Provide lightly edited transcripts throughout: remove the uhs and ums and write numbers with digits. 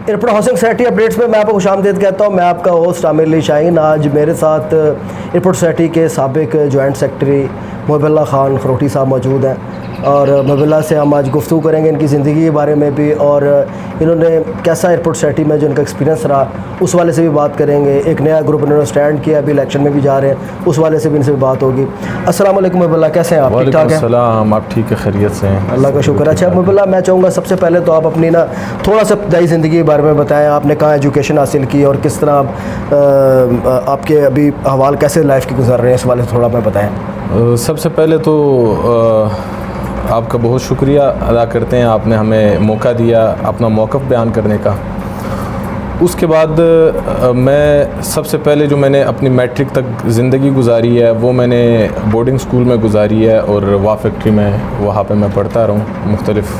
Airport housing society updates میں آپ کو خوش آمدید کہتا ہوں. میں آپ کا ہوسٹ عامر علی شاہین. آج میرے ساتھ ایئرپورٹ سوسائٹی کے سابق جوائنٹ سیکرٹری محب اللہ خان خروٹی صاحب موجود ہیں, اور محب اللہ سے ہم آج گفتگو کریں گے ان کی زندگی کے بارے میں بھی, اور انہوں نے کیسا ایئرپورٹ سوسائٹی میں جو ان کا ایکسپیرینس رہا اس والے سے بھی بات کریں گے. ایک نیا گروپ انہوں نے اسٹینڈ کیا, ابھی الیکشن میں بھی جا رہے ہیں, اس والے سے بھی ان سے بھی بات ہوگی. السلام علیکم محب اللہ, کیسے ہیں آپ؟ ٹھیک ٹھاک ہیں؟ السلام, آپ ٹھیک ہے, خیریت سے ہیں؟ اللہ کا شکر. اچھا محب اللہ, میں چاہوں گا سب سے پہلے تو آپ اپنی تھوڑا سا ابتدائی زندگی کے بارے میں بتائیں. آپ نے کہاں ایجوکیشن حاصل کی اور کس طرح آپ کے ابھی حوال کیسے لائف کی گزر رہے ہیں, اس والے سے تھوڑا میں بتائیں. سب سے پہلے تو آپ کا بہت شکریہ ادا کرتے ہیں, آپ نے ہمیں موقع دیا اپنا موقف بیان کرنے کا. اس کے بعد میں سب سے پہلے جو میں نے اپنی میٹرک تک زندگی گزاری ہے وہ میں نے بورڈنگ اسکول میں گزاری ہے, اور واہ فیکٹری میں وہاں پہ میں پڑھتا رہا ہوں مختلف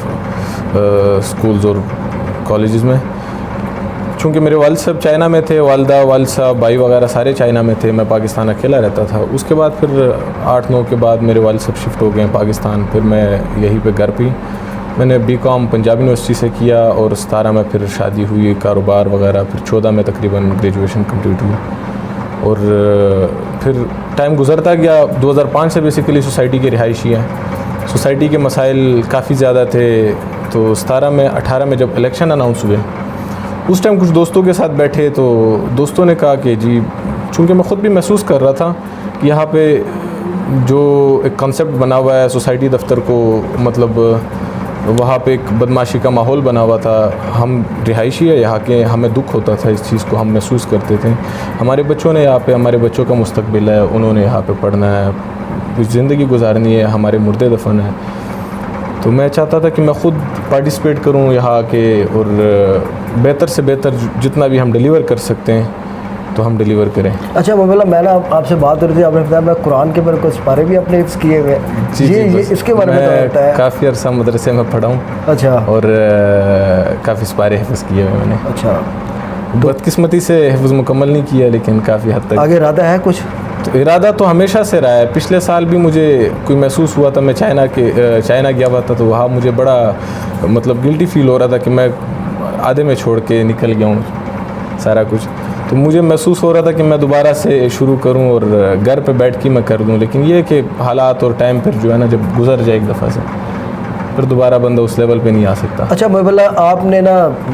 اسکولز اور کالجز میں. چونکہ میرے والد صاحب چائنا میں تھے, والد صاحب بھائی وغیرہ سارے چائنا میں تھے, میں پاکستان اکیلا رہتا تھا. اس کے بعد پھر 8-9 کے بعد میرے والد صاحب شفٹ ہو گئے پاکستان, پھر میں یہیں پہ گھر پہ. میں نے BCom پنجاب یونیورسٹی سے کیا, اور 17 میں پھر شادی ہوئی, کاروبار وغیرہ, پھر 14 میں تقریباً گریجویشن کمپلیٹ ہوئی. اور پھر ٹائم گزرتا گیا. 2005 سے بیسیکلی سوسائٹی کے رہائشی ہیں. سوسائٹی کے مسائل کافی زیادہ تھے, تو 18 میں جب الیکشن اناؤنس ہوئے, اس ٹائم کچھ دوستوں کے ساتھ بیٹھے, تو دوستوں نے کہا کہ جی, چونکہ میں خود بھی محسوس کر رہا تھا کہ یہاں پہ جو ایک کنسیپٹ بنا ہوا ہے سوسائٹی دفتر کو, مطلب وہاں پہ ایک بدمعاشی کا ماحول بنا ہوا تھا. ہم رہائشی ہے یہاں کے, ہمیں دکھ ہوتا تھا اس چیز کو, ہم محسوس کرتے تھے. ہمارے بچوں نے یہاں پہ, ہمارے بچوں کا مستقبل ہے, انہوں نے یہاں پہ پڑھنا ہے, زندگی گزارنی ہے, ہمارے مردے دفن ہے. تو میں چاہتا تھا کہ میں خود پارٹیسپیٹ کروں یہاں کے, اور بہتر سے بہتر جتنا بھی ہم ڈیلیور کر سکتے ہیں تو ہم ڈیلیور کریں. اچھا محب اللہ, میں آپ سے بات ہو رہی تھی, آپ نے بتایا میں قرآن کے بارے کچھ پارے بھی اپنے حفظ کیے ہوئے. جی, اس کے بارے میں کافی عرصہ مدرسے میں پڑھا ہوں. اچھا. اور کافی سپارے حفظ کیے ہوئے میں نے. اچھا. بدقسمتی سے حفظ مکمل نہیں کیا, لیکن کافی حد تک. آگے ارادہ ہے کچھ؟ تو ارادہ تو ہمیشہ سے رہا ہے. پچھلے سال بھی مجھے کوئی محسوس ہوا تھا, میں چائنا گیا ہوا تھا, تو وہاں مجھے بڑا مطلب گلٹی فیل ہو رہا تھا کہ میں آدھے میں چھوڑ کے نکل گیا ہوں سارا کچھ. تو مجھے محسوس ہو رہا تھا کہ میں دوبارہ سے شروع کروں اور گھر پہ بیٹھ کے میں کر دوں, لیکن یہ کہ حالات اور ٹائم پھر جو ہے نا, جب گزر جائے ایک دفعہ سے, پھر دوبارہ بندہ اس لیول پہ نہیں آ سکتا. اچھا محب اللہ, آپ نے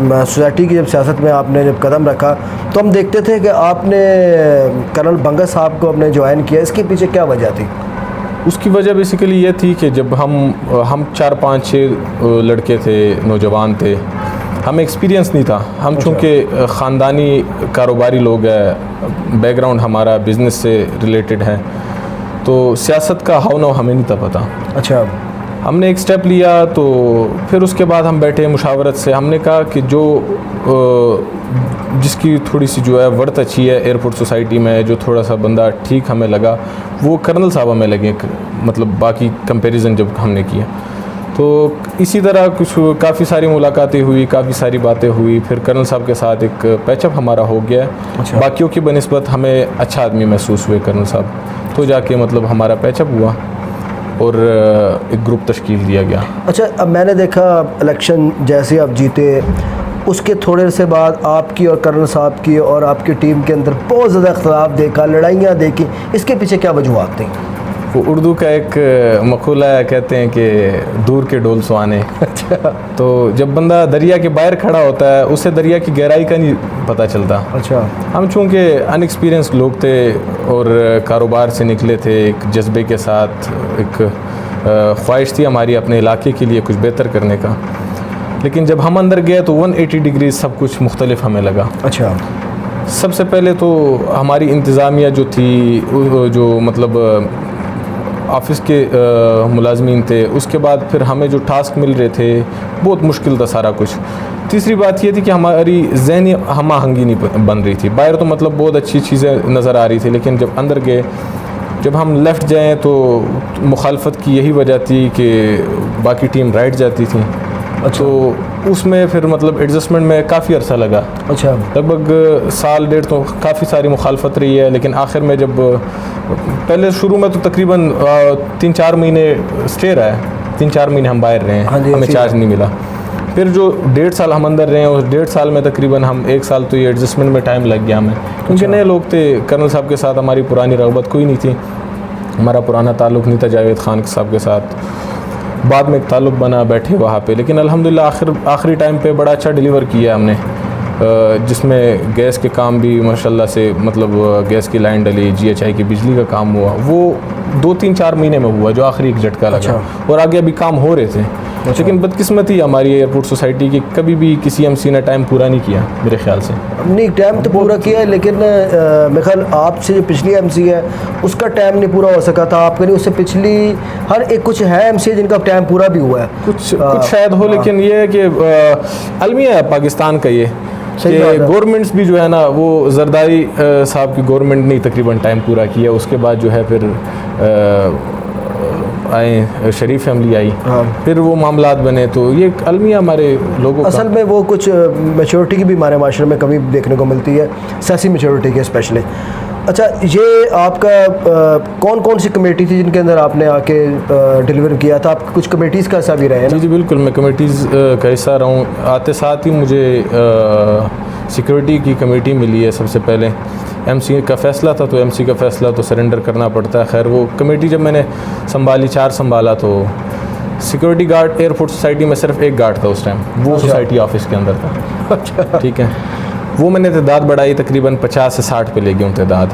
سوسائٹی کی جب سیاست میں آپ نے جب قدم رکھا, تو ہم دیکھتے تھے کہ آپ نے کرنل بنگا صاحب کو اپنے جوائن کیا, اس کے پیچھے کیا وجہ تھی؟ اس کی وجہ بیسیکلی یہ تھی کہ جب ہم 4-5-6 لڑکے تھے, نوجوان تھے, ہمیں ایکسپیرینس نہیں تھا. ہم چونکہ خاندانی کاروباری لوگ ہیں, بیک گراؤنڈ ہمارا بزنس سے ریلیٹڈ ہے, تو سیاست کا ہاؤ نو ہمیں نہیں تھا پتہ. اچھا. ہم نے ایک سٹیپ لیا, تو پھر اس کے بعد ہم بیٹھے مشاورت سے, ہم نے کہا کہ جس کی تھوڑی سی جو ہے ورت اچھی ہے ایئرپورٹ سوسائٹی میں, جو تھوڑا سا بندہ ٹھیک ہمیں لگا, وہ کرنل صاحب ہمیں لگے, مطلب باقی کمپیریزن جب ہم نے کیا. تو اسی طرح کچھ کافی ساری ملاقاتیں ہوئی, کافی ساری باتیں ہوئی, پھر کرنل صاحب کے ساتھ ایک پیچ اپ ہمارا ہو گیا. باقیوں کی بنسبت ہمیں اچھا آدمی محسوس ہوئے کرنل صاحب, تو جا کے مطلب ہمارا پیچ اپ ہوا اور ایک گروپ تشکیل دیا گیا. اچھا, اب میں نے دیکھا الیکشن جیسے آپ جیتے, اس کے تھوڑے سے بعد آپ کی اور کرنل صاحب کی اور آپ کی ٹیم کے اندر بہت زیادہ اختلاف دیکھا, لڑائیاں دیکھی. اس کے پیچھے کیا وجوہات تھیں؟ وہ اردو کا ایک مقولہ ہے, کہتے ہیں کہ دور کے ڈول سوانے. اچھا. تو جب بندہ دریا کے باہر کھڑا ہوتا ہے, اسے دریا کی گہرائی کا نہیں پتہ چلتا. اچھا. ہم چونکہ ان ایکسپیرینس لوگ تھے اور کاروبار سے نکلے تھے, ایک جذبے کے ساتھ, ایک خواہش تھی ہماری اپنے علاقے کے لیے کچھ بہتر کرنے کا, لیکن جب ہم اندر گئے تو 180 ڈگری سب کچھ مختلف ہمیں لگا. اچھا. سب سے پہلے تو ہماری انتظامیہ جو تھی, جو مطلب آفس کے ملازمین تھے, اس کے بعد پھر ہمیں جو ٹاسک مل رہے تھے بہت مشکل تھا سارا کچھ. تیسری بات یہ تھی کہ ہماری ذہنی ہم آہنگی نہیں بن رہی تھی. باہر تو مطلب بہت اچھی چیزیں نظر آ رہی تھی, لیکن جب اندر گئے, جب ہم لیفٹ جائیں تو مخالفت کی یہی وجہ تھی کہ باقی ٹیم رائٹ جاتی تھی. تو اس میں پھر مطلب ایڈجسٹمنٹ میں کافی عرصہ لگا. اچھا. لگ بھگ 1.5 تو کافی ساری مخالفت رہی ہے, لیکن آخر میں جب پہلے شروع میں تو تقریباً 3-4 مہینے اسٹے رہا ہے, 3-4 مہینے ہم باہر رہے ہیں, ہمیں چارج نہیں ملا. پھر جو 1.5 سال ہم اندر رہے ہیں اس 1.5 سال میں تقریباً ہم 1 سال تو یہ ایڈجسٹمنٹ میں ٹائم لگ گیا ہمیں, کیونکہ نئے لوگ تھے. کرنل صاحب کے ساتھ ہماری پرانی رغبت کوئی نہیں تھی, ہمارا پرانا تعلق نہیں تھا جاوید خان صاحب کے ساتھ. بعد میں ایک تعلق بنا, بیٹھے وہاں پہ, لیکن الحمدللہ آخری ٹائم پہ بڑا اچھا ڈیلیور کیا ہم نے, جس میں گیس کے کام بھی ماشاءاللہ سے مطلب گیس کی لائن ڈلی, GHI کی بجلی کا کام ہوا, وہ 2-3-4 مہینے میں ہوا جو آخری ایک جھٹکا لگا. اور آگے ابھی کام ہو رہے تھے, لیکن بدقسمتی ہماری ایئرپورٹ سوسائٹی کی کبھی بھی کسی MC نے ٹائم پورا نہیں کیا میرے خیال سے. نہیں ٹائم تو پورا کیا ہے, لیکن میرے خیال آپ سے جو پچھلی MC ہے اس کا ٹائم نہیں پورا ہو سکا تھا, آپ کے نہیں, اس سے پچھلی ہر ایک کچھ ہے MC جن کا ٹائم پورا بھی ہوا ہے, کچھ شاید ہو, لیکن یہ ہے کہ المیہ ہے پاکستان کا یہ کہ گورنمنٹس بھی جو ہے نا وہ زرداری صاحب کی گورنمنٹ نے تقریباً ٹائم پورا کیا, اس کے بعد جو ہے پھر آئے شریف فیملی آئی, پھر وہ معاملات بنے, تو یہ المیہ ہمارے لوگوں اصل میں وہ کچھ میچورٹی کی بھی ہمارے معاشرے میں کمی دیکھنے کو ملتی ہے, سیاسی میچورٹی کی اسپیشلی. اچھا, یہ آپ کا کون سی کمیٹی تھی جن کے اندر آپ نے آ کے ڈیلیور کیا تھا؟ آپ کچھ کمیٹیز کا حصہ بھی رہے ہیں؟ جی بالکل, میں کمیٹیز کا حصہ رہا ہوں. آتے ساتھ ہی مجھے سیکورٹی کی کمیٹی ملی ہے. سب سے پہلے MC کا فیصلہ تھا, تو MC کا فیصلہ تو سرنڈر کرنا پڑتا ہے. خیر وہ کمیٹی جب میں نے سنبھالی, 4 سنبھالا, تو سیکورٹی گارڈ ایئرپورٹ سوسائٹی میں صرف ایک گارڈ تھا اس ٹائم, وہ سوسائٹی آفس کے اندر تھا. ٹھیک ہے, وہ میں نے تعداد بڑھائی, تقریباً 50 سے 60 پہ لے گئی ہوں تعداد.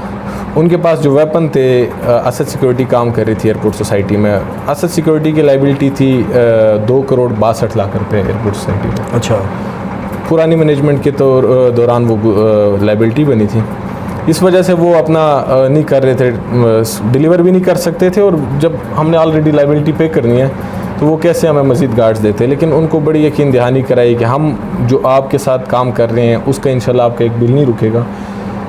ان کے پاس جو ویپن تھے, اسد سیکورٹی کام کر رہی تھی ایئرپورٹ سوسائٹی میں. اسد سیکورٹی کی لائبلٹی تھی 2 کروڑ 62 لاکھ روپے ایئرپورٹ سوسائٹی میں. اچھا, پرانی مینجمنٹ کے دوران وہ لائبلٹی بنی تھی, اس وجہ سے وہ اپنا نہیں کر رہے تھے, ڈیلیور بھی نہیں کر سکتے تھے. اور جب ہم نے آلریڈی لائبلٹی پے کرنی ہے تو وہ کیسے ہمیں مزید گارڈز دیتے. لیکن ان کو بڑی یقین دہانی کرائی کہ ہم جو آپ کے ساتھ کام کر رہے ہیں اس کا انشاءاللہ آپ کا ایک بل نہیں رکے گا.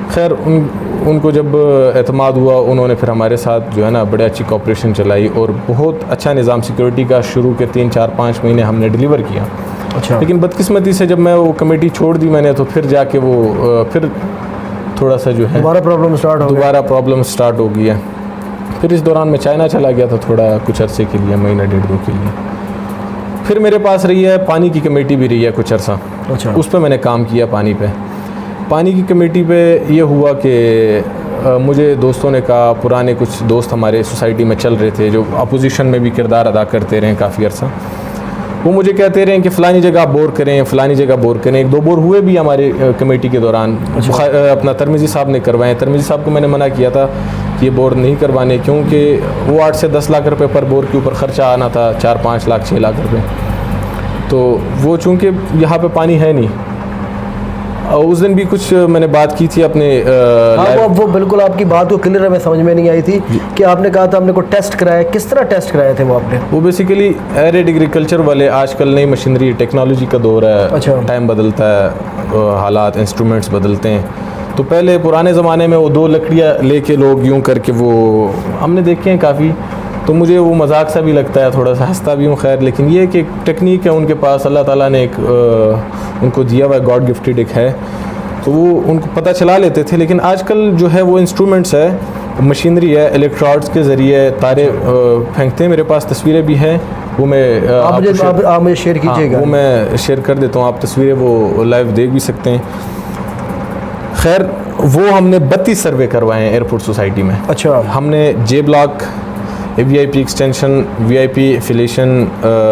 خیر ان کو جب اعتماد ہوا, انہوں نے پھر ہمارے ساتھ جو ہے نا بڑے اچھی کوپریشن چلائی, اور بہت اچھا نظام سیکورٹی کا شروع کے 3-4-5 مہینے ہم نے ڈیلیور کیا. اچھا, لیکن بدقسمتی سے جب میں وہ کمیٹی چھوڑ دی میں نے, تو پھر جا کے وہ پھر تھوڑا سا جو ہے دوبارہ پرابلم سٹارٹ ہو گئی ہے. پھر اس دوران میں چائنا چلا گیا تھا تھوڑا کچھ عرصے کے لیے, مہینہ 1.5-2 کے لیے. پھر میرے پاس رہی ہے پانی کی کمیٹی بھی رہی ہے کچھ عرصہ. اچھا, اس پہ میں نے کام کیا. پانی کی کمیٹی پہ یہ ہوا کہ مجھے دوستوں نے کہا, پرانے کچھ دوست ہمارے سوسائٹی میں چل رہے تھے جو اپوزیشن میں بھی کردار ادا کرتے رہے کافی عرصہ, وہ مجھے کہتے رہے کہ فلانی جگہ بور کریں, فلانی جگہ بور کریں. 1-2 بور ہوئے بھی ہمارے کمیٹی کے دوران. اپنا ترمیزی صاحب نے کروائے. ترمیزی صاحب کو میں نے منع کیا تھا کہ یہ بور نہیں کروانے, کیونکہ وہ 8 سے 10 لاکھ روپے پر بور کے اوپر خرچہ آنا تھا, 4-5 لاکھ 6 لاکھ روپے. تو وہ چونکہ یہاں پہ پانی ہے نہیں. اس دن بھی کچھ میں نے بات کی تھی اپنے وہ بالکل آپ کی بات کو کلیئر ہمیں سمجھ میں نہیں آئی تھی کہ آپ نے کہا تھا ہم نے کو ٹیسٹ کرایا, کس طرح ٹیسٹ کرائے تھے وہ آپ نے؟ وہ بیسیکلی ایریڈ ایگریکلچر والے, آج کل نئی مشینری ٹیکنالوجی کا دور ہے, ٹائم بدلتا ہے, حالات انسٹرومنٹس بدلتے ہیں. تو پہلے پرانے زمانے میں وہ 2 لکڑیاں لے کے لوگ یوں کر کے, وہ ہم نے دیکھے ہیں کافی, تو مجھے وہ مذاق سا بھی لگتا ہے, تھوڑا سا ہنستا بھی ہوں. خیر لیکن یہ کہ ایک ٹیکنیک ہے ان کے پاس, اللہ تعالیٰ نے ایک ان کو دیا ہوا ہے, گاڈ گفٹیڈ ایک ہے, تو وہ ان کو پتہ چلا لیتے تھے. لیکن آج کل جو ہے وہ انسٹرومنٹس ہے, مشینری ہے, الیکٹراڈس کے ذریعے تارے پھینکتے ہیں. میرے پاس تصویریں بھی ہیں, وہ میں آپ مجھے شیئر کیجیے گا, وہ میں شیئر کر دیتا ہوں. آپ تصویریں وہ لائیو دیکھ بھی سکتے ہیں. خیر وہ ہم نے 32 سروے کروائے ہیں ایئرپورٹ سوسائٹی میں. اچھا, ہم نے J block, VIP extension, VIP affiliation,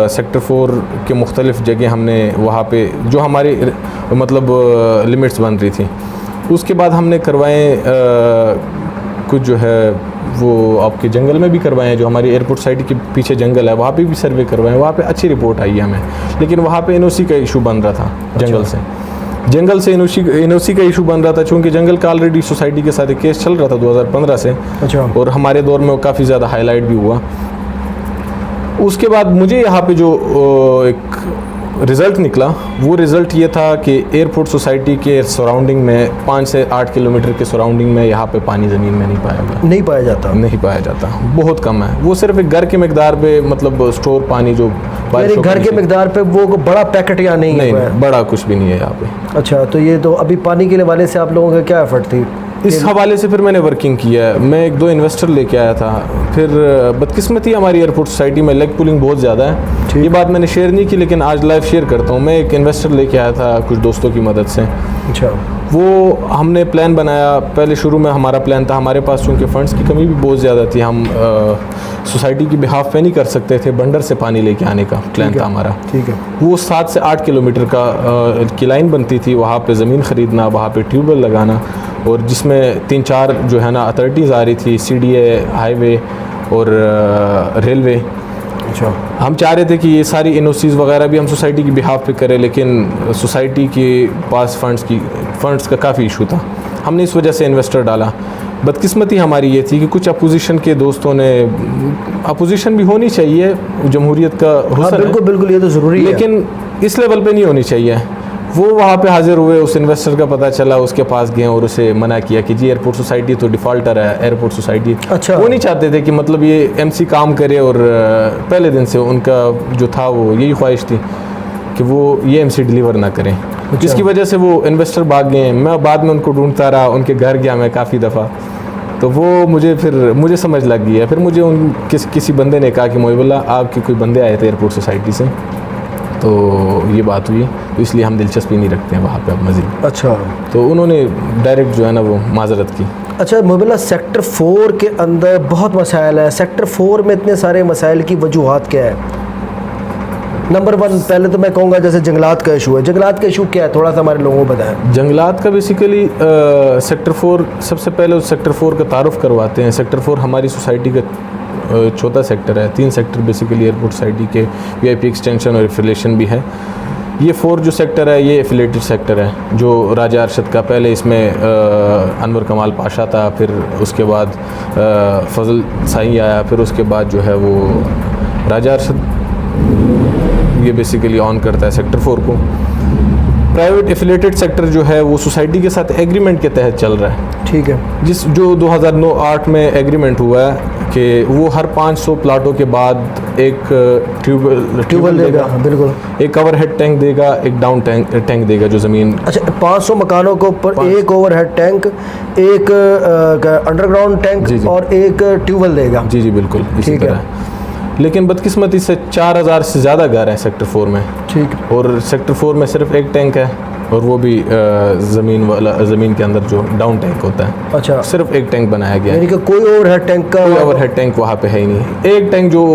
sector 4 کے مختلف جگہ ہم نے وہاں پہ جو ہماری مطلب لمٹس بن رہی تھیں, اس کے بعد ہم نے کروائے کچھ جو ہے وہ آپ کے جنگل میں بھی کروائے ہیں, جو ہماری ایئرپورٹ سوسائٹی کے پیچھے جنگل ہے وہاں پہ بھی سروے کروائے ہیں. وہاں پہ اچھی رپورٹ آئی ہے ہمیں, لیکن وہاں پہ NOC کا ایشو بن رہا تھا. جنگل سے NOC کا ایشو بن رہا تھا, چونکہ جنگل کا آلریڈی سوسائٹی کے ساتھ ایک کیس چل رہا تھا 2015 سے. اور ہمارے دور میں وہ کافی زیادہ ہائی لائٹ بھی ہوا. اس کے بعد مجھے یہاں پہ جو ایک رزلٹ نکلا, وہ رزلٹ یہ تھا کہ ایئرپورٹ سوسائٹی کے سراؤنڈنگ میں 5 سے 8 کلومیٹر کے سراؤنڈنگ میں یہاں پہ پانی زمین میں نہیں پایا جاتا, بہت کم ہے. وہ صرف ایک گھر کے مقدار پہ مطلب اسٹور پانی, جو گھر کے مقدار پہ وہ بڑا پیکٹ یا نہیں, بڑا کچھ بھی نہیں ہے یہاں پہ. اچھا, تو یہ تو ابھی پانی کے حوالے سے آپ لوگوں کا کیا ایفرٹ تھی؟ اس حوالے سے پھر میں نے ورکنگ کیا ہے. میں 1-2 انویسٹر لے کے آیا تھا. پھر بدقسمتی ہماری ایئرپورٹ سوسائٹی میں لیگ پولنگ بہت زیادہ ہے. یہ بات میں نے شیئر نہیں کی لیکن آج لائیو شیئر کرتا ہوں. میں ایک انویسٹر لے کے آیا تھا کچھ دوستوں کی مدد سے. اچھا. وہ ہم نے پلان بنایا. پہلے شروع میں ہمارا پلان تھا, ہمارے پاس چونکہ فنڈس کی کمی بھی بہت زیادہ تھی, ہم سوسائٹی کی بہاف پہ نہیں کر سکتے تھے. بنڈر سے پانی لے کے آنے کا پلان تھا ہمارا. ٹھیک ہے. وہ 7 سے 8 کلومیٹر کی لائن بنتی تھی. وہاں پہ زمین خریدنا, وہاں پہ ٹیوب ویل لگانا, اور جس میں 3-4 جو ہے نا اتھارٹیز آ رہی تھی, CDA, ہائی وے اور ریلوے. اچھا. ہم چاہ رہے تھے کہ یہ ساری NOCs وغیرہ بھی ہم سوسائٹی کی بہاف پہ کریں, لیکن سوسائٹی کے پاس فنڈس کا کافی ایشو تھا. ہم نے اس وجہ سے انویسٹر ڈالا. بدقسمتی ہماری یہ تھی کہ کچھ اپوزیشن کے دوستوں نے, اپوزیشن بھی ہونی چاہیے, جمہوریت کا حسن ہے, بالکل یہ تو ضروری ہے, لیکن اس لیول پہ نہیں ہونی چاہیے. وہ وہاں پہ حاضر ہوئے, اس انویسٹر کا پتہ چلا, اس کے پاس گئے اور اسے منع کیا کہ جی ایئرپورٹ سوسائٹی تو ڈیفالٹر ہے, ایئرپورٹ سوسائٹی. اچھا. وہ نہیں چاہتے تھے کہ مطلب یہ MC کام کرے, اور پہلے دن سے ان کا جو تھا وہ یہی خواہش تھی کہ وہ یہ MC ڈیلیور نہ کریں, جس کی وجہ سے وہ انویسٹر بھاگ گئے. میں بعد میں ان کو ڈھونڈتا رہا, ان کے گھر گیا میں کافی دفعہ, تو وہ مجھے سمجھ لگ گئی ہے. پھر مجھے کسی بندے نے کہا کہ محب اللہ آپ کے کوئی بندے آئے تھے ایئرپورٹ سوسائٹی سے, تو یہ بات ہوئی, تو اس لیے ہم دلچسپی نہیں رکھتے ہیں وہاں پہ اب مزید. اچھا. تو انہوں نے ڈائریکٹ جو ہے نا وہ معذرت کی. اچھا محب اللہ, سیکٹر 4 کے اندر بہت مسائل ہیں. سیکٹر 4 میں اتنے سارے مسائل کی وجوہات کیا ہے؟ نمبر 1 پہلے تو میں کہوں گا جیسے جنگلات کا ایشو ہے. جنگلات کا ایشو کیا ہے, تھوڑا سا ہمارے لوگوں کو بتائیں. جنگلات کا بیسیکلی سیکٹر 4, سب سے پہلے سیکٹر 4 کا تعارف کرواتے ہیں. سیکٹر 4 ہماری سوسائٹی کا چھوٹا سیکٹر ہے. 3 سیکٹر بیسیکلی ایئرپورٹ سوسائٹی کے VIP ایکسٹینشن اور ایفیلیشن بھی ہے. یہ 4 جو سیکٹر ہے یہ ایفیلیٹڈ سیکٹر ہے, جو راجہ ارشد کا, پہلے اس میں انور کمال پاشا تھا, پھر اس کے بعد فضل سائی آیا, پھر اس کے بعد جو ہے وہ راجہ ارشد یہ بیسیکلی آن کرتا ہے سیکٹر 4 کو. پرائیویٹ ایفیلیٹڈ سیکٹر جو ہے وہ سوسائٹی کے ساتھ ایگریمنٹ کے تحت چل رہا ہے. ٹھیک ہے. جو 2009-8 میں ایگریمنٹ ہوا ہے کہ وہ ہر 500 پلاٹوں کے بعد ایک ٹیوب ویل دے گا, بالکل, ایک اوور ہیڈ ٹینک دے گا, ایک ڈاؤن ٹینک دے گا جو زمین. اچھا, 500 مکانوں کے اوپر ایک اوور ہیڈ ٹینک, ایک انڈر گراؤنڈ ٹینک اور ایک ٹیوب ویل دے گا. جی بالکل اسی طرح. لیکن بدقسمتی سے 4000 سے زیادہ گھر ہیں سیکٹر 4 میں. ٹھیک. اور سیکٹر 4 میں صرف ایک ٹینک ہے, اور وہ بھی زمین کے اندر جو ڈاؤن ٹینک ہوتا ہے. اچھا. صرف ایک ٹینک بنایا گیا ہے, یعنی کہ کوئی اوور ہیڈ ٹینک کا, کوئی اوور ہیڈ ٹینک وہاں پہ ہے ہی نہیں. ایک ٹینک جو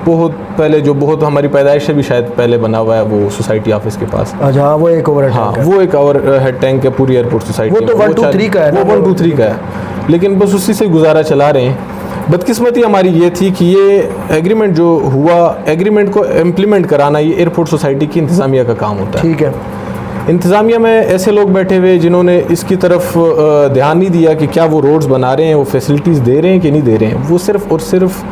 بہت پہلے, جو بہت ہماری پیدائش سے بھی شاید پہلے بنا ہوا ہے, وہ سوسائٹی آفس کے پاس. اچھا, وہ ایک اوور ہیڈ ٹینک ہے. وہ ایک اوور ہیڈ ٹینک ہے پوری ایئرپورٹ سوسائٹی میں. وہ تو 1-2-3 کا ہے, وہ 1-2-3 کا ہے, لیکن بس اسی سے گزارا چلا رہے ہیں. بدقسمتی ہماری یہ تھی کہ یہ ایگریمنٹ جو ہوا, ایگریمنٹ کو امپلیمنٹ کرانا یہ ایئرپورٹ سوسائٹی کی انتظامیہ کا کام ہوتا ہے. ٹھیک ہے. انتظامیہ میں ایسے لوگ بیٹھے ہوئے جنہوں نے اس کی طرف دھیان نہیں دیا کہ کیا وہ روڈز بنا رہے ہیں, وہ فیسلٹیز دے رہے ہیں کہ نہیں دے رہے ہیں. وہ صرف اور صرف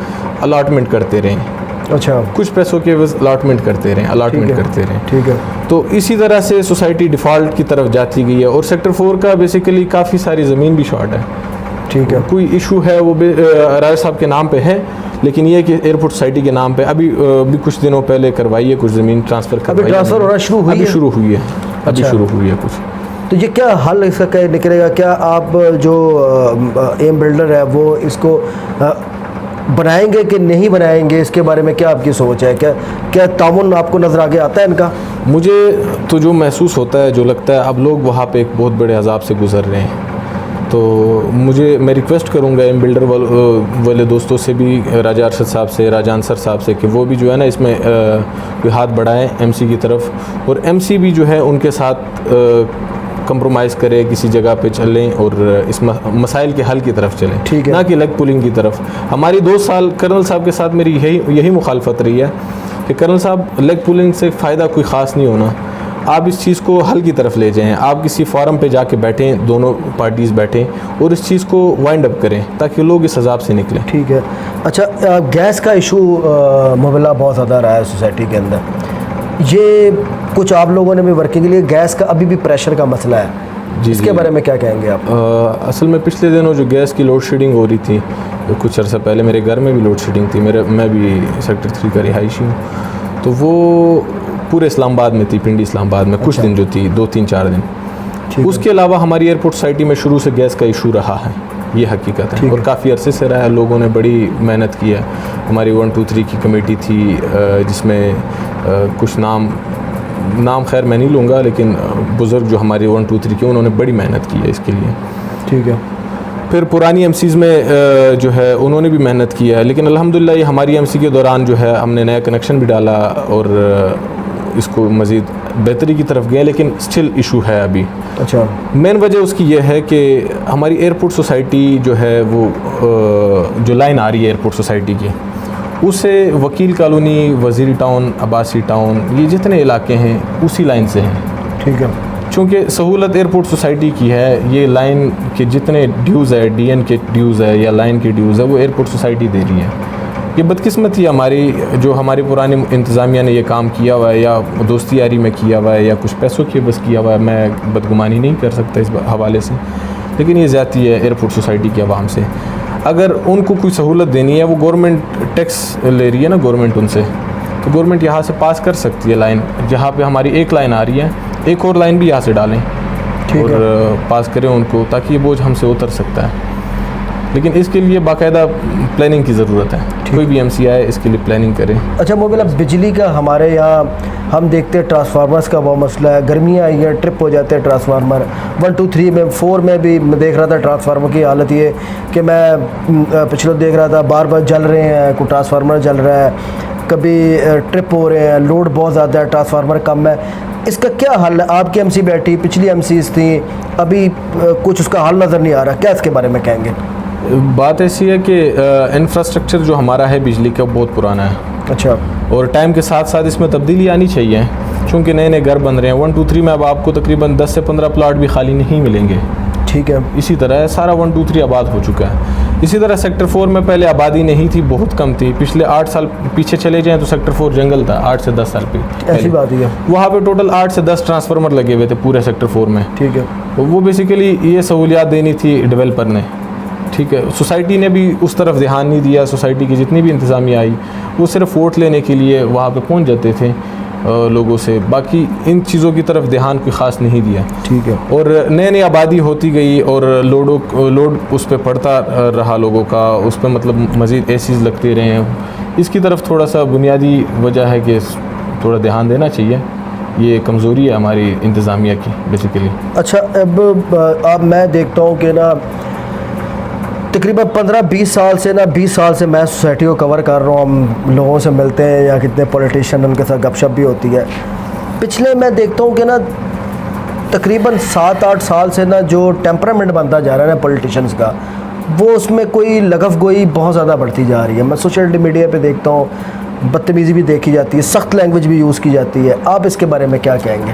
الاٹمنٹ کرتے رہے ہیں. اچھا. کچھ پیسوں کے الاٹمنٹ کرتے رہے ہیں, الاٹمنٹ کرتے رہے ہیں. ٹھیک ہے. تو اسی طرح سے سوسائٹی ڈیفالٹ کی طرف جاتی گئی ہے. اور سیکٹر 4 کا بیسیکلی کافی ساری زمین بھی شارٹ ہے. ٹھیک ہے. کوئی ایشو ہے وہ راج صاحب کے نام پہ ہے, لیکن یہ کہ ایئرپورٹ سوسائٹی کے نام پہ ابھی کچھ دنوں پہلے کروائی ہے, کچھ زمین ٹرانسفر کروائی ہے. ابھی ٹرانسفر ہونا شروع ہوئی ہے. ابھی شروع ہوئی ہے کچھ. تو یہ کیا حل اس کا نکلے گا؟ کیا آپ جو ایم بلڈر ہے وہ اس کو بنائیں گے کہ نہیں بنائیں گے؟ اس کے بارے میں کیا آپ کی سوچ ہے؟ کیا تعاون آپ کو نظر آگے آتا ہے ان کا؟ مجھے تو جو محسوس ہوتا ہے, جو لگتا ہے اب لوگ وہاں پہ ایک بہت بڑے عذاب سے گزر رہے ہیں. تو میں ریکویسٹ کروں گا ایم بلڈر والے دوستوں سے بھی, راجہ ارشد صاحب سے, راجہ انصر صاحب سے, کہ وہ بھی جو ہے نا اس میں کوئی ہاتھ بڑھائیں MC کی طرف, اور MC بھی جو ہے ان کے ساتھ کمپرومائز کرے, کسی جگہ پہ چلیں اور اس مسائل کے حل کی طرف چلیں, نہ کہ لیگ پولنگ کی طرف. ہماری 2 سال کرنل صاحب کے ساتھ میری یہی مخالفت رہی ہے کہ کرنل صاحب لیگ پولنگ سے فائدہ کوئی خاص نہیں ہونا, آپ اس چیز کو حل کی طرف لے جائیں. آپ کسی فورم پہ جا کے بیٹھیں, دونوں پارٹیز بیٹھیں اور اس چیز کو وائنڈ اپ کریں تاکہ لوگ اس عذاب سے نکلیں. ٹھیک ہے. اچھا, گیس کا ایشو محب اللہ بہت زیادہ رہا ہے سوسائٹی کے اندر. یہ کچھ آپ لوگوں نے بھی ورکنگ کے لیے گیس کا ابھی بھی پریشر کا مسئلہ ہے, اس کے بارے میں کیا کہیں گے آپ؟ اصل میں پچھلے دنوں جو گیس کی لوڈ شیڈنگ ہو رہی تھی, کچھ عرصہ پہلے میرے گھر میں بھی لوڈ شیڈنگ تھی. میں بھی سیکٹر 3 کا رہائشی ہوں, تو وہ پورے اسلام آباد میں تھی, پنڈی اسلام آباد میں کچھ دن جو تھی, 2-3-4 دن. اس کے علاوہ ہماری ایئرپورٹ سوسائٹی میں شروع سے گیس کا ایشو رہا ہے، یہ حقیقت ہے، اور کافی عرصے سے رہا ہے. لوگوں نے بڑی محنت کی ہے. ہماری 1 2 3 کی کمیٹی تھی جس میں کچھ نام خیر میں نہیں لوں گا، لیکن بزرگ جو ہماری 1 2 3 کے انہوں نے بڑی محنت کی ہے اس کے لیے. ٹھیک ہے. پھر پرانی ایم سیز میں جو ہے انہوں نے بھی محنت کی ہے، لیکن الحمدللہ یہ ہماری ایم سی کے دوران جو ہے ہم نے نیا کنیکشن بھی ڈالا اور اس کو مزید بہتری کی طرف گئے، لیکن اسٹل ایشو ہے ابھی. اچھا. مین وجہ اس کی یہ ہے کہ ہماری ایئرپورٹ سوسائٹی جو ہے وہ جو لائن آ رہی ہے ایئرپورٹ سوسائٹی کی، اسے وکیل کالونی، وزیری ٹاؤن، عباسی ٹاؤن، یہ جتنے علاقے ہیں اسی لائن سے ہیں. ٹھیک ہے. چونکہ سہولت ایئرپورٹ سوسائٹی کی ہے، یہ لائن کے جتنے ڈیوز ہے، ڈی این کے ڈیوز ہے یا لائن کی ڈیوز ہے، وہ ایئرپورٹ سوسائٹی دے رہی ہے. یہ بدقسمتی ہے ہماری، جو ہماری پرانی انتظامیہ نے یہ کام کیا ہوا ہے، یا دوستی یاری میں کیا ہوا ہے، یا کچھ پیسوں کی بس کیا ہوا ہے. میں بدگمانی نہیں کر سکتا اس حوالے سے، لیکن یہ زیادتی ہے ایئرپورٹ سوسائٹی کے عوام سے. اگر ان کو کوئی سہولت دینی ہے، وہ گورنمنٹ ٹیکس لے رہی ہے نا گورنمنٹ ان سے، تو گورنمنٹ یہاں سے پاس کر سکتی ہے لائن. جہاں پہ ہماری ایک لائن آ رہی ہے، ایک اور لائن بھی یہاں سے ڈالیں اور پاس کریں ان کو، تاکہ یہ بوجھ ہم سے اتر سکتا ہے. لیکن اس کے لیے باقاعدہ پلاننگ کی ضرورت ہے. کوئی بھی ایم سی آئے اس کے لیے پلاننگ کرے. اچھا موبل، اب بجلی کا ہمارے یہاں ہم دیکھتے ہیں ٹرانسفارمرز کا بہت مسئلہ ہے. گرمیاں آئی ہیں، ٹرپ ہو جاتے ہیں ٹرانسفارمر. 1 2 3 میں 4 میں بھی میں دیکھ رہا تھا ٹرانسفارمر کی حالت یہ کہ میں پچھلے دیکھ رہا تھا بار بار جل رہے ہیں، کوئی ٹرانسفارمر جل رہا ہے، کبھی ٹرپ ہو رہے ہیں، لوڈ بہت زیادہ ہے، ٹرانسفارمر کم ہے. اس کا کیا حل ہے؟ آپ کی ایم سی بیٹھی، پچھلی ایم سیز تھیں، ابھی کچھ اس کا حل نظر نہیں آ رہا. کیا اس کے بارے میں کہیں گے؟ بات ایسی ہے کہ انفراسٹرکچر جو ہمارا ہے بجلی کا بہت پرانا ہے. اچھا. اور ٹائم کے ساتھ ساتھ اس میں تبدیلی آنی چاہیے، چونکہ نئے نئے گھر بن رہے ہیں. 1 2 3 میں اب آپ کو تقریباً 10 سے 15 پلاٹ بھی خالی نہیں ملیں گے. ٹھیک ہے. اسی طرح سارا 1 2 3 آباد ہو چکا ہے. اسی طرح سیکٹر 4 میں پہلے آبادی نہیں تھی، بہت کم تھی. پچھلے 8 سال پیچھے چلے جائیں تو سیکٹر 4 جنگل تھا 8 سے 10 سال پہ. ایسی بات ہی ہے. وہاں پہ ٹوٹل 8 سے 10 ٹرانسفارمر لگے ہوئے تھے پورے سیکٹر 4 میں. ٹھیک ہے. وہ بیسیکلی یہ سہولیات دینی تھی ڈیولپر نے. ٹھیک ہے. سوسائٹی نے بھی اس طرف دھیان نہیں دیا. سوسائٹی کی جتنی بھی انتظامیہ آئی وہ صرف ووٹ لینے کے لیے وہاں پہ پہنچ جاتے تھے لوگوں سے، باقی ان چیزوں کی طرف دھیان کوئی خاص نہیں دیا. ٹھیک ہے. اور نئی آبادی ہوتی گئی اور لوڈ اس پہ پڑتا رہا لوگوں کا، اس پہ مطلب مزید اے سیز لگتے رہے ہیں. اس کی طرف تھوڑا سا بنیادی وجہ ہے کہ تھوڑا دھیان دینا چاہیے. یہ کمزوری ہے ہماری انتظامیہ کی بیسیکلی. اچھا، اب میں دیکھتا ہوں کہ نا تقریباً 15-20 سال سے 20 سال سے میں سوسائٹی کو کور کر رہا ہوں. ہم لوگوں سے ملتے ہیں یا کتنے پولیٹیشین ان کے ساتھ گپ شپ بھی ہوتی ہے. پچھلے میں دیکھتا ہوں کہ نا تقریباً 7-8 سال سے جو ٹیمپرامنٹ بنتا جا رہا ہے نا پولیٹیشنز کا، وہ اس میں کوئی لغف گوئی بہت زیادہ بڑھتی جا رہی ہے. میں سوشل میڈیا پہ دیکھتا ہوں بدتمیزی بھی دیکھی جاتی ہے، سخت لینگویج بھی یوز کی جاتی ہے. آپ اس کے بارے میں کیا کہیں گے؟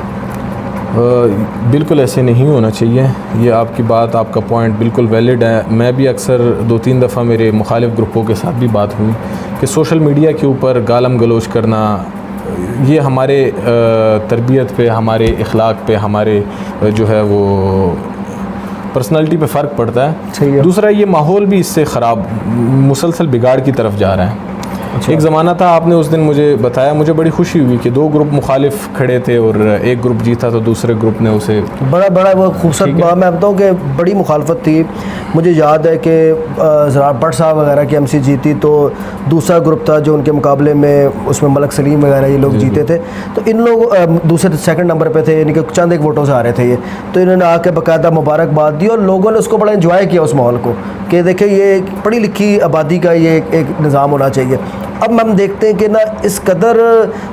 بالکل ایسے نہیں ہونا چاہیے. یہ آپ کی بات، آپ کا پوائنٹ بالکل ویلڈ ہے. میں بھی اکثر 2-3 دفعہ میرے مخالف گروپوں کے ساتھ بھی بات ہوئی کہ سوشل میڈیا کے اوپر گالم گلوچ کرنا یہ ہمارے تربیت پہ، ہمارے اخلاق پہ، ہمارے جو ہے وہ پرسنالٹی پہ فرق پڑتا ہے. دوسرا یہ ماحول بھی اس سے خراب، مسلسل بگاڑ کی طرف جا رہا ہے. ایک زمانہ تھا، آپ نے اس دن مجھے بتایا، مجھے بڑی خوشی ہوئی کہ 2 گروپ مخالف کھڑے تھے اور ایک گروپ جیتا تو دوسرے گروپ نے اسے بڑا وہ خوبصورت. میں بتاؤں کہ بڑی مخالفت تھی. مجھے یاد ہے کہ بٹ صاحب وغیرہ کی ایم سی جیتی تو دوسرا گروپ تھا جو ان کے مقابلے میں اس میں ملک سلیم وغیرہ یہ لوگ جیتے تھے، تو ان لوگ دوسرے سیکنڈ نمبر پہ تھے، یعنی کہ چند ایک ووٹوں سے آ رہے تھے یہ. تو انہوں نے آ کے باقاعدہ مبارکباد دی اور لوگوں نے اس کو بڑا انجوائے کیا اس ماحول کو کہ دیکھیں یہ پڑھی لکھی آبادی کا یہ ایک نظام ہونا چاہیے. اب ہم دیکھتے ہیں کہ اس قدر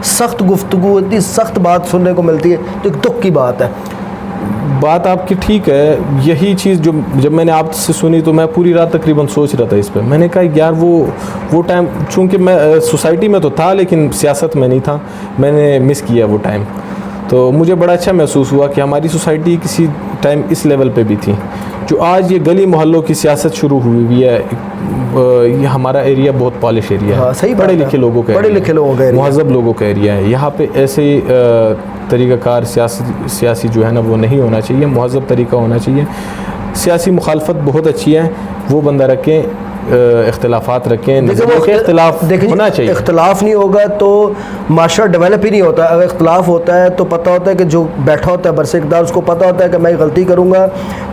سخت گفتگو، اتنی سخت بات سننے کو ملتی ہے تو ایک دکھ کی بات ہے. بات آپ کی ٹھیک ہے. یہی چیز جب میں نے آپ سے سنی تو میں پوری رات تقریباً سوچ رہا تھا اس پہ. میں نے کہا یار وہ ٹائم، چونکہ میں سوسائٹی میں تو تھا لیکن سیاست میں نہیں تھا، میں نے مس کیا وہ ٹائم. تو مجھے بڑا اچھا محسوس ہوا کہ ہماری سوسائٹی کسی ٹائم اس لیول پہ بھی تھی. جو آج یہ گلی محلوں کی سیاست شروع ہوئی ہے، یہ ہمارا ایریا بہت پالش ایریا ہے، پڑھے لکھے لوگوں کا مہذب لوگوں کا ایریا ہے. یہاں پہ ایسے طریقہ کار سیاسی جو ہے نا وہ نہیں ہونا چاہیے، مہذب طریقہ ہونا چاہیے. سیاسی مخالفت بہت اچھی ہے، وہ بندہ رکھیں. اختلافات رکھیں, نظریے کے اختلاف ہونا چاہیے. اختلاف نہیں ہوگا تو معاشرہ ڈیولپ ہی نہیں ہوتا. اگر اختلاف ہوتا ہے تو پتہ ہوتا ہے کہ جو بیٹھا ہوتا ہے برس اقتدار اس کو پتہ ہوتا ہے کہ میں غلطی کروں گا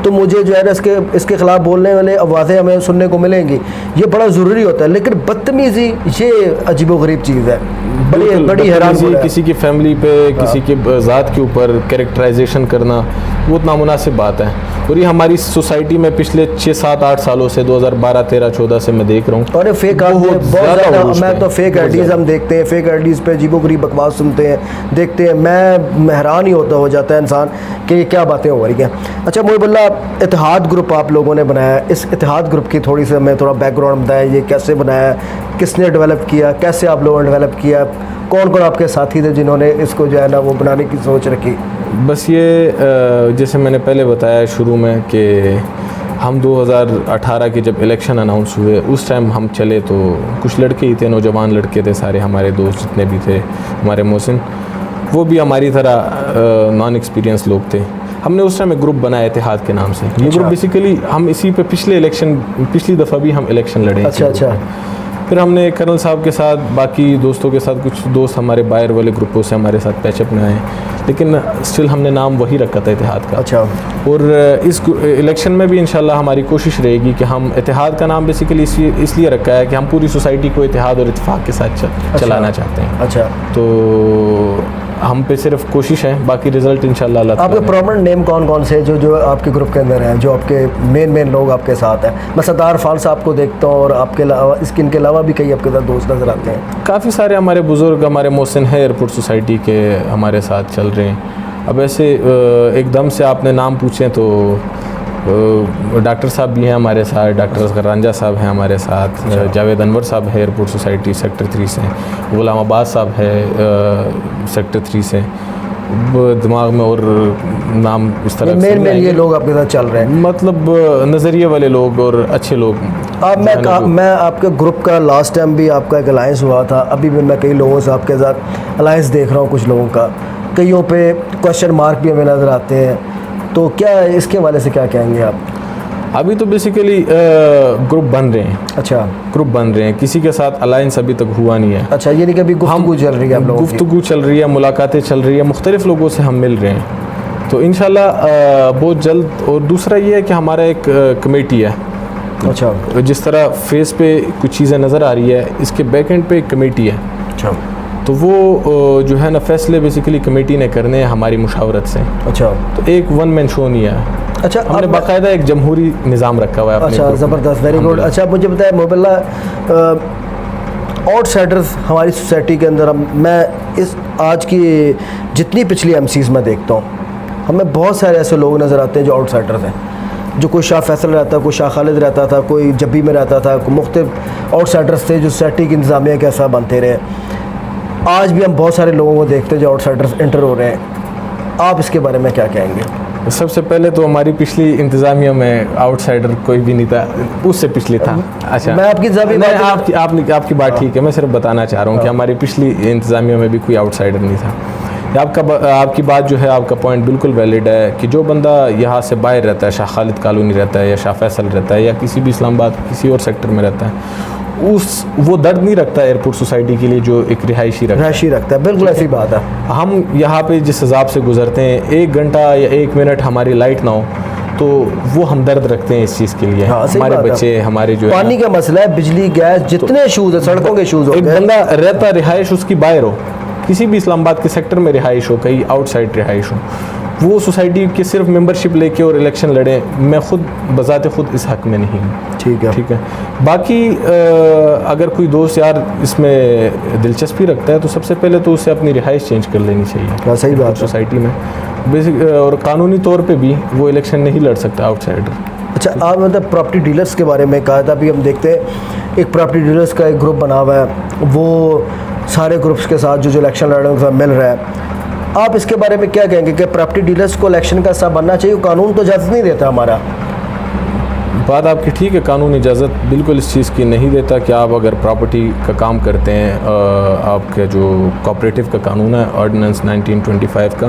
تو مجھے جو ہے نا اس کے خلاف بولنے والے آوازیں ہمیں سننے کو ملیں گی. یہ بڑا ضروری ہوتا ہے. لیکن بدتمیزی یہ عجیب و غریب چیز ہے, بڑی حیران. کسی کی فیملی پہ, کسی کی ذات کے اوپر کریکٹرائزیشن کرنا بہت نامناسب بات ہے. اور یہ ہماری سوسائٹی میں پچھلے 6-7-8 سالوں سے 2012-13-14 سے میں دیکھ رہا ہوں. اور فیک بہت زیادہ, میں تو فیک آئیڈیز ہم دیکھتے ہیں, فیک آئیڈیز پہ عجیب و غریب بکواس سنتے ہیں, دیکھتے ہیں, میں حیران ہی ہو جاتا ہے انسان کہ یہ کیا باتیں ہو رہی ہیں. اچھا محب اللہ, اتحاد گروپ آپ لوگوں نے بنایا ہے, اس اتحاد گروپ کی تھوڑی سی ہمیں تھوڑا بیک گراؤنڈ بتائیں. یہ کیسے بنایا, کس نے ڈیولپ کیا, کیسے آپ لوگوں نے ڈیولپ کیا, کون کون آپ کے ساتھی تھے جنہوں نے اس کو جو ہے نا وہ بنانے کی سوچ رکھی؟ بس یہ جیسے میں نے پہلے بتایا شروع میں کہ ہم 2018 کے جب الیکشن اناؤنس ہوئے اس ٹائم ہم چلے تو کچھ لڑکے ہی تھے, نوجوان لڑکے تھے سارے, ہمارے دوست جتنے بھی تھے, ہمارے محسن وہ بھی ہماری طرح نان ایکسپیرینس لوگ تھے. ہم نے اس ٹائم ایک گروپ بنایا اتحاد کے نام سے. یہ گروپ بیسیکلی ہم اسی پہ پچھلی دفعہ بھی ہم الیکشن لڑے. اچھا. پھر ہم نے کرنل صاحب کے ساتھ, باقی دوستوں کے ساتھ, کچھ دوست ہمارے باہر والے گروپوں سے ہمارے ساتھ پیچ اپ میں آئے, لیکن اسٹل ہم نے نام وہی رکھا تھا اتحاد کا. اچھا. اور اس الیکشن میں بھی انشاءاللہ ہماری کوشش رہے گی کہ ہم اتحاد کا نام بیسیکلی اس لیے رکھا ہے کہ ہم پوری سوسائٹی کو اتحاد اور اتفاق کے ساتھ چلانا چاہتے ہیں. اچھا. تو ہم پہ صرف کوشش ہے, باقی رزلٹ انشاءاللہ اللہ تعالیٰ. آپ کے پرومنٹ نیم کون سے جو آپ کے گروپ کے اندر ہیں, جو آپ کے مین لوگ آپ کے ساتھ ہیں؟ میں ستار فال صاحب کو دیکھتا ہوں, اور آپ کے علاوہ ان کے علاوہ بھی کئی آپ کے ساتھ دوست نظر آتے ہیں. کافی سارے ہمارے بزرگ, ہمارے محسن ہے ایئرپورٹ سوسائٹی کے, ہمارے ساتھ چل رہے ہیں. اب ایسے ایک دم سے آپ نے نام پوچھیں تو ڈاکٹر صاحب بھی ہیں ہمارے ساتھ, ڈاکٹر رانجھا صاحب ہیں ہمارے ساتھ, جاوید انور صاحب ہے ایئرپورٹ سوسائٹی سیکٹر 3 سے, غلام عباس صاحب ہے سیکٹر 3 سے. دماغ میں اور نام اس طرح مین یہ لوگ آپ کے ساتھ چل رہے ہیں, مطلب نظریے والے لوگ اور اچھے لوگ. میں آپ کے گروپ کا لاسٹ ٹائم بھی آپ کا ایک الائنس ہوا تھا, ابھی بھی میں کئی لوگوں سے آپ کے ساتھ الائنس دیکھ رہا ہوں. کچھ لوگوں کا کئیوں پہ کوشچن مارک بھی ہمیں نظر آتے ہیں, تو کیا اس کے حوالے سے کیا کہیں گے آپ؟ ابھی تو بیسیکلی گروپ بن رہے ہیں. اچھا. گروپ بن رہے ہیں, کسی کے ساتھ الائنس ابھی تک ہوا نہیں ہے. اچھا, یعنی کہ ابھی گفتگو چل رہی ہے, گفتگو چل رہی ہے, ملاقاتیں چل رہی ہے, مختلف لوگوں سے ہم مل رہے ہیں, تو انشاءاللہ بہت جلد. اور دوسرا یہ ہے کہ ہمارا ایک کمیٹی ہے. اچھا. جس طرح فیس پہ کچھ چیزیں نظر آ رہی ہے, اس کے بیک اینڈ پہ ایک کمیٹی ہے. اچھا. تو وہ جو ہے نا فیصلے بیسیکلی کمیٹی نے کرنے ہیں ہماری مشاورت سے. اچھا. تو ایک ون مین شو نہیں ہے. اچھا, ہم نے باقاعدہ ایک جمہوری نظام رکھا ہوا ہے. اچھا, زبردست, ویری گڈ. اچھا, مجھے بتائیں محب اللہ, آؤٹ سائڈرز ہماری سوسائٹی کے اندر, میں اس آج کی جتنی پچھلی ایم سیز میں دیکھتا ہوں, ہمیں بہت سارے ایسے لوگ نظر آتے ہیں جو آؤٹ سائڈرز ہیں. جو کوئی شاہ فیصل رہتا, کوئی شاہ خالد رہتا تھا, کوئی جبی میں رہتا تھا, کوئی مختلف آؤٹ سائڈرز تھے جو سوسائٹی کی انتظامیہ کے حصہ بنتے رہے. آج بھی ہم بہت سارے لوگوں کو دیکھتے ہیں جو آؤٹ سائڈرز انٹر ہو رہے ہیں. آپ اس کے بارے میں کیا کہیں گے؟ سب سے پہلے تو ہماری پچھلی انتظامیہ میں آؤٹ سائڈر کوئی بھی نہیں تھا, اس سے پچھلی تھا. اچھا, میں آپ کی بات ٹھیک ہے, میں صرف بتانا چاہ رہا ہوں کہ ہماری پچھلی انتظامیہ میں بھی کوئی آؤٹ سائڈر نہیں تھا. آپ کی بات جو ہے, آپ کا پوائنٹ بالکل ویلڈ ہے کہ جو بندہ یہاں سے باہر رہتا ہے, شاہ خالد کالونی رہتا ہے یا شاہ فیصل رہتا ہے یا کسی بھی اسلام آباد کسی اور سیکٹر میں رہتا ہے, وہ درد نہیں رکھتا ہے ایئرپورٹ سوسائٹی کے لیے جو ایک رہائشی رکھتا ہے. بالکل ایسی بات ہے. ہم یہاں پہ جس عذاب سے گزرتے ہیں, 1 گھنٹہ یا 1 منٹ ہماری لائٹ نہ ہو تو وہ ہم درد رکھتے ہیں اس چیز کے لیے. ہمارے بچے, ہمارے جو پانی کا مسئلہ ہے, بجلی, گیس, جتنے ایشوز ہیں, سڑکوں کے ایشوز. ایک بندہ رہتا, رہائش اس کی باہر ہو, کسی بھی اسلام آباد کے سیکٹر میں رہائش ہو, کہیں آؤٹ سائڈ رہائش ہو, وہ سوسائٹی کے صرف ممبرشپ لے کے اور الیکشن لڑیں, میں خود بذات خود اس حق میں نہیں ہوں. ٹھیک ہے. باقی اگر کوئی دوست یار اس میں دلچسپی رکھتا ہے تو سب سے پہلے تو اسے اپنی رہائش چینج کر لینی چاہیے. صحیح بات, سوسائٹی میں اور قانونی طور پہ بھی وہ الیکشن نہیں لڑ سکتا آؤٹ سائڈر. اچھا, آپ مطلب پراپرٹی ڈیلرز کے بارے میں کہا تھا, ابھی ہم دیکھتے ہیں ایک پراپرٹی ڈیلرز کا ایک گروپ بنا ہوا ہے, وہ سارے گروپس کے ساتھ جو الیکشن لڑنے کا مل رہا ہے. آپ اس کے بارے میں کیا کہیں گے کہ پراپرٹی ڈیلرز کو الیکشن کا حصہ بننا چاہیے؟ قانون تو اجازت نہیں دیتا ہمارا. بات آپ کی ٹھیک ہے، قانون اجازت بالکل اس چیز کی نہیں دیتا کہ آپ اگر پراپرٹی کا کام کرتے ہیں، آپ کا جو کوآپریٹیو کا قانون ہے آرڈیننس 1925 کا،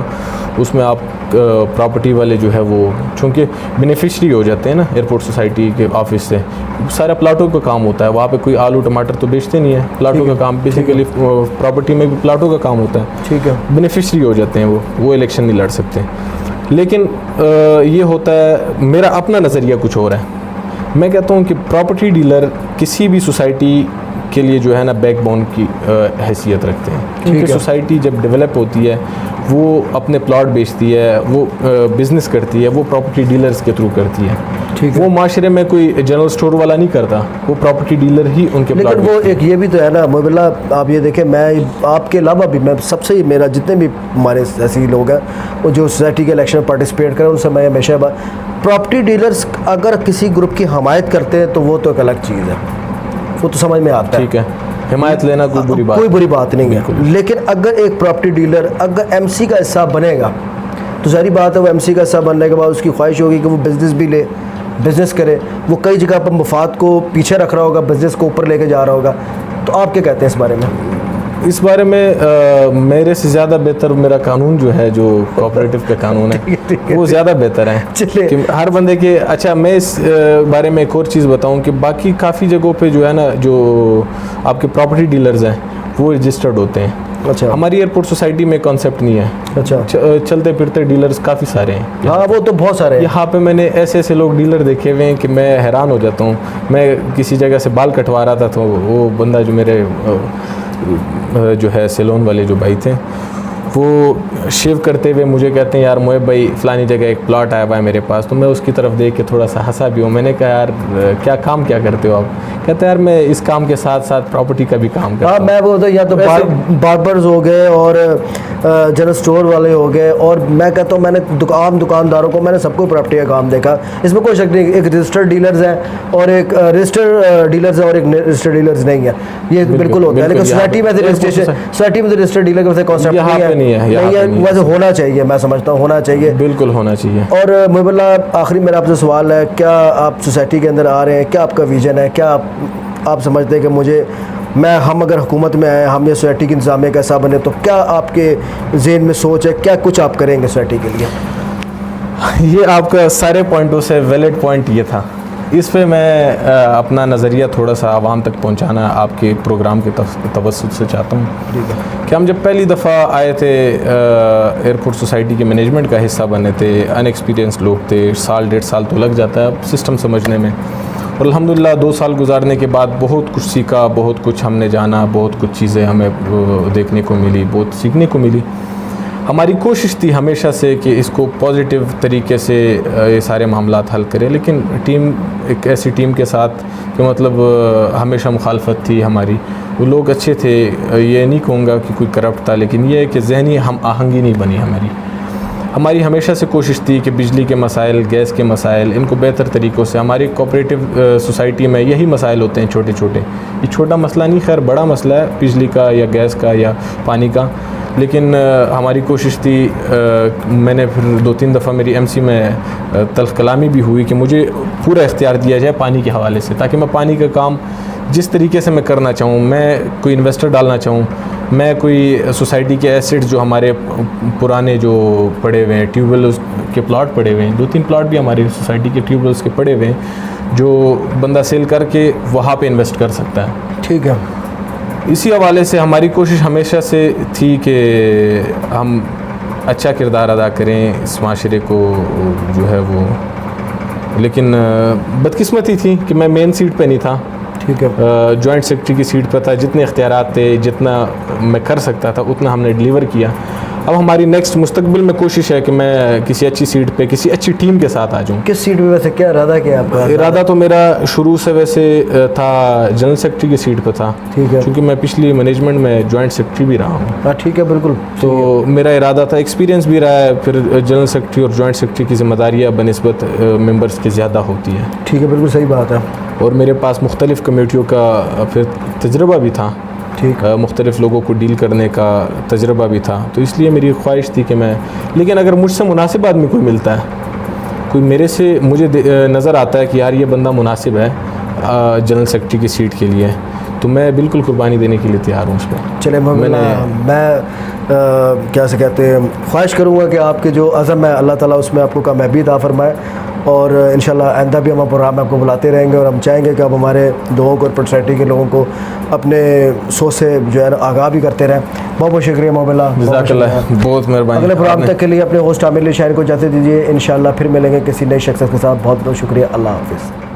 اس میں آپ پراپرٹی والے جو ہے وہ چونکہ بینیفیشری ہو جاتے ہیں نا ایئرپورٹ سوسائٹی کے آفس سے، سارا پلاٹوں کا کام ہوتا ہے، وہاں پہ کوئی آلو ٹماٹر تو بیچتے نہیں ہیں، پلاٹوں کا کام بیسیکلی پراپرٹی میں بھی پلاٹوں کا کام ہوتا ہے، ٹھیک ہے، بینیفیشری ہو جاتے ہیں وہ الیکشن نہیں لڑ سکتے. لیکن یہ ہوتا ہے، میرا اپنا نظریہ کچھ اور ہے. میں کہتا ہوں کہ پراپرٹی ڈیلر کسی بھی سوسائٹی کے لیے جو ہے نا بیک بون کی حیثیت رکھتے ہیں، کیونکہ سوسائٹی جب ڈیولپ ہوتی ہے وہ اپنے پلاٹ بیچتی ہے، وہ بزنس کرتی ہے، وہ پراپرٹی ڈیلرز کے تھرو کرتی ہے. وہ معاشرے میں کوئی جنرل سٹور والا نہیں کرتا، وہ پراپرٹی ڈیلر ہی ان کے پلاٹ. لیکن وہ ایک یہ بھی تو ہے نا محب اللہ، آپ یہ دیکھیں، میں آپ کے علاوہ بھی، میں سب سے میرا جتنے بھی ہمارے ایسے لوگ ہیں وہ جو سوسائٹی کے الیکشن میں پارٹیسپیٹ کریں، ان سے میں ہمیشہ پراپرٹی ڈیلرز اگر کسی گروپ کی حمایت کرتے ہیں تو وہ تو ایک الگ چیز ہے، وہ تو سمجھ میں آتا ہے. ٹھیک ہے، حمایت لینا کوئی بری بات نہیں ہے. لیکن اگر ایک پراپرٹی ڈیلر اگر ایم سی کا حصہ بنے گا تو ظاہری بات ہے وہ ایم سی کا حصہ بننے کے بعد اس کی خواہش ہوگی کہ وہ بزنس بھی لے، بزنس کرے، وہ کئی جگہ پر مفاد کو پیچھے رکھ رہا ہوگا، بزنس کو اوپر لے کے جا رہا ہوگا. تو آپ کیا کہتے ہیں اس بارے میں؟ اس بارے میں میرے سے زیادہ بہتر میرا قانون جو ہے، جو کوآپریٹیو کا قانون ہے، وہ زیادہ بہتر ہے کہ ہر بندے کے. اچھا، میں اس بارے میں ایک اور چیز بتاؤں کہ باقی کافی جگہوں پہ جو ہے نا، جو آپ کے پراپرٹی ڈیلرز ہیں وہ رجسٹرڈ ہوتے ہیں. اچھا، ہماری ایئرپورٹ سوسائٹی میں کانسیپٹ نہیں ہے. اچھا، چلتے پھرتے ڈیلرز کافی سارے ہیں. ہاں وہ تو بہت سارے ہیں. یہاں پہ میں نے ایسے ایسے لوگ ڈیلر دیکھے ہوئے ہیں کہ میں حیران ہو جاتا ہوں. میں کسی جگہ سے بال کٹوا رہا تھا تو وہ بندہ جو میرے جو ہے سیلون والے جو بھائی تھے، وہ شیو کرتے ہوئے مجھے کہتے ہیں یار محب بھائی فلانی جگہ ایک پلاٹ آیا ہوا ہے میرے پاس. تو میں اس کی طرف دیکھ کے تھوڑا سا ہنسا بھی ہوں. میں نے کہا یار کیا کام کیا کرتے ہو آپ؟ کہتے ہیں یار میں اس کام کے ساتھ ساتھ پراپرٹی کا بھی کام کرتا ہوں. میں بولتا ہوں یا تو باربرز ہو گئے اور جنرل اسٹور والے ہو گئے، اور میں کہتا ہوں میں نے عام دکانداروں کو، میں نے سب کو پراپرٹی کا کام دیکھا. اس میں کوئی شک نہیں، ایک رجسٹرڈ ڈیلرز ہیں اور ایک رجسٹرڈ ڈیلرز ہیں اور ایک رجسٹرڈ ڈیلرز نہیں ہے. یہ بالکل ہوتا ہے. لیکن سوسائٹی میں رجسٹرڈ ڈیلر کا کانسیپٹ نہیں ہے. ویسے ہونا چاہیے، میں سمجھتا ہوں ہونا چاہیے، بالکل ہونا چاہیے. اور محب اللہ آخری میرا آپ سے سوال ہے، کیا آپ سوسائٹی کے اندر آ رہے ہیں، کیا آپ کا ویژن ہے؟ کیا آپ سمجھتے ہیں کہ ہم اگر حکومت میں آئیں، ہم یہ سوسائٹی کی انتظامیہ کا حصہ بنے، تو کیا آپ کے ذہن میں سوچ ہے، کیا کچھ آپ کریں گے سوسائٹی کے لیے؟ یہ آپ کا سارے پوائنٹوں سے ویلڈ پوائنٹ یہ تھا. اس پہ میں اپنا نظریہ تھوڑا سا عوام تک پہنچانا آپ کے پروگرام کے توسط سے چاہتا ہوں کہ ہم جب پہلی دفعہ آئے تھے ایئرپورٹ سوسائٹی کے مینجمنٹ کا حصہ بنے تھے، ان ایکسپیرینس لوگ تھے، 1.5 سال تو لگ جاتا ہے اب سسٹم سمجھنے میں. اور الحمدللہ 2 سال گزارنے کے بعد بہت کچھ سیکھا، بہت کچھ ہم نے جانا، بہت کچھ چیزیں ہمیں دیکھنے کو ملی، بہت سیکھنے کو ملی. ہماری کوشش تھی ہمیشہ سے کہ اس کو پازیٹیو طریقے سے یہ سارے معاملات حل کریں، لیکن ایک ایسی ٹیم کے ساتھ کہ مطلب ہمیشہ مخالفت تھی ہماری. وہ لوگ اچھے تھے، یہ نہیں کہوں گا کہ کوئی کرپٹ تھا، لیکن یہ ہے کہ ذہنی ہم آہنگی نہیں بنی ہماری ہمیشہ سے کوشش تھی کہ بجلی کے مسائل، گیس کے مسائل، ان کو بہتر طریقوں سے. ہماری کوآپریٹیو سوسائٹی میں یہی مسائل ہوتے ہیں چھوٹے چھوٹے. یہ چھوٹا مسئلہ نہیں، خیر بڑا مسئلہ ہے بجلی کا یا گیس کا یا پانی کا. لیکن ہماری کوشش تھی، میں نے پھر 2-3 دفعہ میری ایم سی میں تلخ کلامی بھی ہوئی کہ مجھے پورا اختیار دیا جائے پانی کے حوالے سے، تاکہ میں پانی کا کام جس طریقے سے میں کرنا چاہوں. میں کوئی انویسٹر ڈالنا چاہوں، میں کوئی سوسائٹی کے ایسیٹس جو ہمارے پرانے جو پڑے ہوئے ہیں، ٹیوب ویلز کے پلاٹ پڑے ہوئے ہیں، 2-3 پلاٹ بھی ہماری سوسائٹی کے ٹیوب ویلز کے پڑے ہوئے ہیں، جو بندہ سیل کر کے وہاں پہ انویسٹ کر سکتا ہے. ٹھیک ہے. اسی حوالے سے ہماری کوشش ہمیشہ سے تھی کہ ہم اچھا کردار ادا کریں اس معاشرے کو جو ہے وہ. لیکن بدقسمتی تھی کہ میں مین سیٹ پہ نہیں تھا. ٹھیک ہے. جوائنٹ سیکرٹری کی سیٹ پہ تھا. جتنے اختیارات تھے، جتنا میں کر سکتا تھا اتنا ہم نے ڈیلیور کیا. اب ہماری نیکسٹ مستقبل میں کوشش ہے کہ میں کسی اچھی سیٹ پہ، کسی اچھی ٹیم کے ساتھ آ جاؤں. کس سیٹ پہ ویسے کیا ارادہ کیا آپ کا؟ ارادہ تو میرا شروع سے ویسے تھا جنرل سیکرٹری کی سیٹ پہ تھا. ٹھیک ہے. کیونکہ میں پچھلی مینجمنٹ میں جوائنٹ سیکرٹری بھی رہا ہوں. ہاں ٹھیک ہے، بالکل. تو میرا ارادہ تھا، ایکسپیرینس بھی رہا ہے. پھر جنرل سیکرٹری اور جوائنٹ سیکرٹری کی ذمہ داریاں بنسبت ممبرس کی زیادہ ہوتی ہے. ٹھیک ہے، بالکل صحیح بات ہے. اور میرے پاس مختلف کمیٹیوں کا پھر تجربہ بھی تھا. ٹھیک. مختلف لوگوں کو ڈیل کرنے کا تجربہ بھی تھا. تو اس لیے میری خواہش تھی کہ لیکن اگر مجھ سے مناسب آدمی کوئی ملتا ہے کوئی میرے سے مجھے نظر آتا ہے کہ یار یہ بندہ مناسب ہے جنرل سیکرٹری کی سیٹ کے لیے, تو میں بالکل قربانی دینے کے لیے تیار ہوں اس پہ. چلے میں کیا سے کہتے ہیں خواہش کروں گا کہ آپ کے جو عزم ہے اللہ تعالیٰ اس میں آپ کو کامیابی عطا فرمائے, اور انشاءاللہ آئندہ بھی ہم پروگرام میں آپ کو بلاتے رہیں گے, اور ہم چاہیں گے کہ آپ ہمارے لوگوں کو, ارپڈ سوسائٹی کے لوگوں کو اپنے سوچ سے جو ہے آگاہ بھی کرتے رہیں. بہت بہت شکریہ محب اللہ, جزاک اللہ, بہت مہربانی. اگلے پروگرام تک کے لیے اپنے ہوسٹ عامر علی شاہین کو اجازت دیجیے. انشاءاللہ پھر ملیں گے کسی نئے شخصیت کے ساتھ. بہت بہت شکریہ, اللہ حافظ.